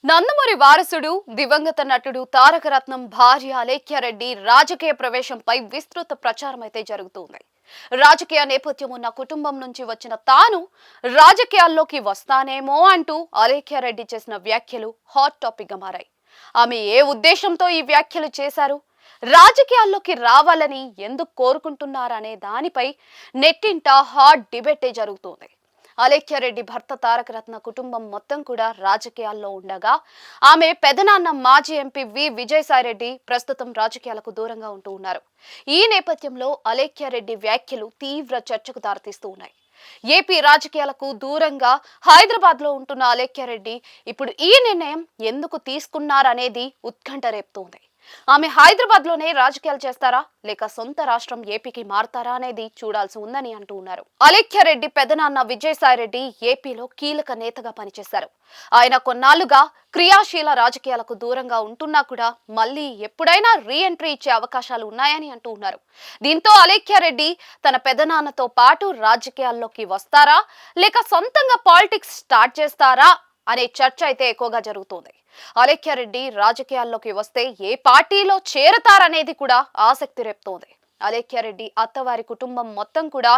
నందమూరి వారసుడు దివంగత నటుడు తారకరత్నం భార్య అలేఖ్యారెడ్డి రాజకీయ ప్రవేశంపై విస్తృత ప్రచారం అయితే జరుగుతుంది. రాజకీయ నేపథ్యం ఉన్న కుటుంబం నుంచి వచ్చిన తాను రాజకీయాల్లోకి వస్తానేమో అంటూ అలేఖ్యారెడ్డి చేసిన వ్యాఖ్యలు హాట్ టాపిక్ గా మారాయి. ఆమె ఏ ఉద్దేశంతో ఈ వ్యాఖ్యలు చేశారు, రాజకీయాల్లోకి రావాలని ఎందుకు కోరుకుంటున్నారనే దానిపై నెట్టింట హాట్ డిబేటే జరుగుతోంది. అలేఖ్యారెడ్డి భర్త తారకరత్న కుటుంబం మొత్తం కూడా రాజకీయాల్లో ఉండగా ఆమె పెదనాన్న మాజీ ఎంపీ విజయసాయిరెడ్డి ప్రస్తుతం రాజకీయాలకు దూరంగా ఉంటూ ఉన్నారు. ఈ నేపథ్యంలో అలేఖ్యారెడ్డి వ్యాఖ్యలు తీవ్ర చర్చకు దారితీస్తూ ఉన్నాయి. ఏపీ రాజకీయాలకు దూరంగా హైదరాబాద్ లో ఉంటున్న అలేఖ్యారెడ్డి ఇప్పుడు ఈ నిర్ణయం ఎందుకు తీసుకున్నారనేది ఉత్కంఠ రేపుతోంది. ఆమె హైదరాబాద్ లోనే రాజకీయాలు చేస్తారా లేక సొంత రాష్ట్రం ఏపీకి మారతారా అనేది చూడాల్సి ఉందని అంటూ ఉన్నారు. అలేఖ్యారెడ్డి పెదనాన్న విజయసాయిరెడ్డి ఏపీలో కీలక నేతగా పనిచేశారు. ఆయన కొన్నాళ్లుగా క్రియాశీల రాజకీయాలకు దూరంగా ఉంటున్నా కూడా మళ్ళీ ఎప్పుడైనా రీ ఎంట్రీ ఇచ్చే అవకాశాలు ఉన్నాయని అంటూ ఉన్నారు. దీంతో అలేఖ్యారెడ్డి తన పెదనాన్నతో పాటు రాజకీయాల్లోకి వస్తారా లేక సొంతంగా పాలిటిక్స్ స్టార్ట్ చేస్తారా అనే చర్చ అయితే ఎక్కువగా జరుగుతోంది. అలేఖ్యారెడ్డి రాజకీయాల్లోకి వస్తే ఏ పార్టీలో చేరతారనేది కూడా ఆసక్తి రేపుతోంది. అలేఖ్యారెడ్డి అత్తవారి కుటుంబం మొత్తం కూడా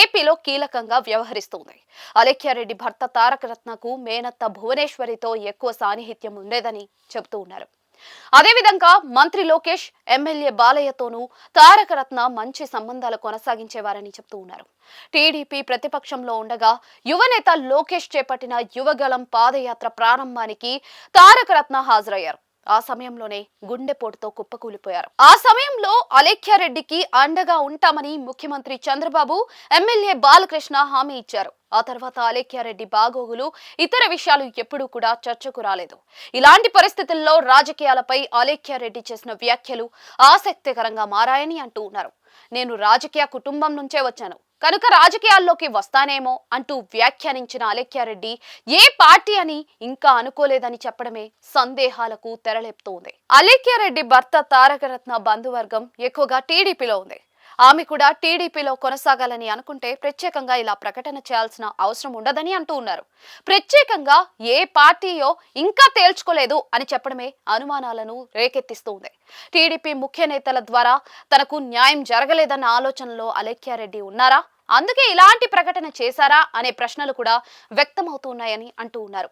ఏపీలో కీలకంగా వ్యవహరిస్తోంది. అలేఖ్యారెడ్డి భర్త తారకరత్నకు మేనత్త భువనేశ్వరితో ఎక్కువ సాన్నిహిత్యం ఉండేదని చెబుతూ ఉన్నారు. అదేవిధంగా మంత్రి లోకేష్, ఎమ్మెల్యే బాలయ్యతోనూ తారకరత్న మంచి సంబంధాలు కొనసాగించేవారని చెప్తూ ఉన్నారు. టీడీపీ ప్రతిపక్షంలో ఉండగా యువనేత లోకేష్ చేపట్టిన యువగళం పాదయాత్ర ప్రారంభానికి తారకరత్న హాజరయ్యారు. ఆ సమయంలోనే గుండెపోటుతో కుప్పకూలిపోయారు. ఆ సమయంలో అలేఖ్యారెడ్డికి అండగా ఉంటామని ముఖ్యమంత్రి చంద్రబాబు, ఎమ్మెల్యే బాలకృష్ణ హామీ ఇచ్చారు. ఆ తర్వాత అలేఖ్యారెడ్డి బాగోగులు, ఇతర విషయాలు ఎప్పుడూ కూడా చర్చకు రాలేదు. ఇలాంటి పరిస్థితుల్లో రాజకీయాలపై అలేఖ్యారెడ్డి చేసిన వ్యాఖ్యలు ఆసక్తికరంగా మారాయని అంటూ ఉన్నారు. నేను రాజకీయ కుటుంబం నుంచే వచ్చాను కనుక రాజకీయాల్లోకి వస్తానేమో అంటూ వ్యాఖ్యానించిన అలేఖ్యారెడ్డి ఏ పార్టీ అని ఇంకా అనుకోలేదని చెప్పడమే సందేహాలకు తెరలేపుతోంది. అలేఖ్యారెడ్డి భర్త తారకరత్న బంధువర్గం ఎక్కువగా టీడీపీలో ఉంది. ఆమె కూడా టీడీపీలో కొనసాగాలని అనుకుంటే ప్రత్యేకంగా ఇలా ప్రకటన చేయాల్సిన అవసరం ఉండదని అంటూ ఉన్నారు. ప్రత్యేకంగా ఏ పార్టీయో ఇంకా తేల్చుకోలేదు అని చెప్పడమే అనుమానాలను రేకెత్తిస్తుంది. టీడీపీ ముఖ్య నేతల ద్వారా తనకు న్యాయం జరగలేదన్న ఆలోచనలో అలేఖ్యారెడ్డి ఉన్నారా, అందుకే ఇలాంటి ప్రకటన చేశారా అనే ప్రశ్నలు కూడా వ్యక్తమవుతున్నాయని అంటూ ఉన్నారు.